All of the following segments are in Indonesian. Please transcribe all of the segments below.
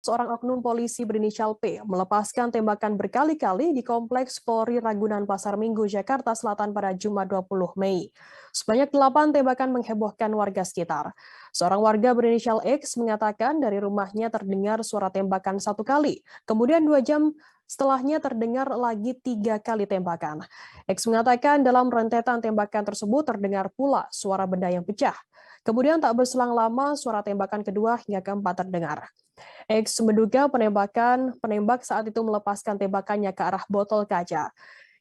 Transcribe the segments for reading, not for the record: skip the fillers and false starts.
seorang oknum polisi berinisial P melepaskan tembakan berkali-kali di Kompleks Polri Ragunan Pasar Minggu, Jakarta Selatan pada Jumat 20 Mei. Sebanyak 8 tembakan menghebohkan warga sekitar. Seorang warga berinisial X mengatakan dari rumahnya terdengar suara tembakan 1 kali. Kemudian 2 jam setelahnya terdengar lagi 3 kali tembakan. X mengatakan dalam rentetan tembakan tersebut terdengar pula suara benda yang pecah. Kemudian tak berselang lama suara tembakan kedua hingga keempat terdengar. X menduga penembak saat itu melepaskan tembakannya ke arah botol kaca.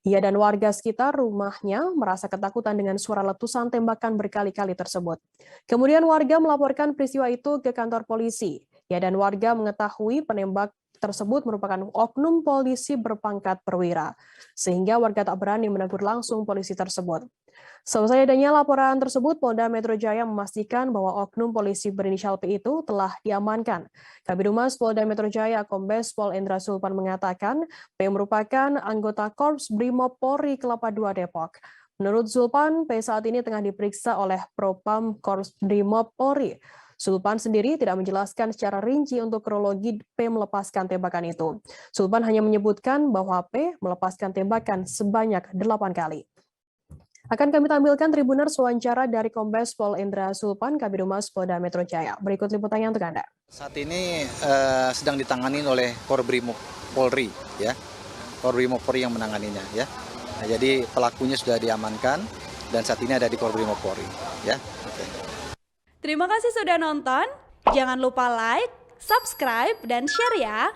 Ia dan warga sekitar rumahnya merasa ketakutan dengan suara letusan tembakan berkali-kali tersebut. Kemudian warga melaporkan peristiwa itu ke kantor polisi. Ia dan warga mengetahui penembak tersebut merupakan oknum polisi berpangkat perwira, sehingga warga tak berani menegur langsung polisi tersebut. Selesai adanya laporan tersebut, Polda Metro Jaya memastikan bahwa oknum polisi berinisial P itu telah diamankan. Kabid Humas Polda Metro Jaya, Kombes Pol Endra Sulpan mengatakan P merupakan anggota Korps Brimob Polri Kelapa II Depok. Menurut Sulpan, P saat ini tengah diperiksa oleh Propam Korps Brimob Polri. Sulpan sendiri tidak menjelaskan secara rinci untuk kronologi P melepaskan tembakan itu. Sulpan hanya menyebutkan bahwa P melepaskan tembakan sebanyak 8 kali. Akan kami tampilkan Tribuners wawancara dari Kombes Pol Endra Sulpan, Kabid Humas Polda Metro Jaya. Berikut liputannya untuk Anda. Saat ini sedang ditangani oleh Korbrimob Polri, ya. Korbrimob Polri yang menanganinya, ya. Nah, jadi pelakunya sudah diamankan dan saat ini ada di Korbrimob Polri, ya. Oke. Terima kasih sudah nonton. Jangan lupa like, subscribe, dan share ya.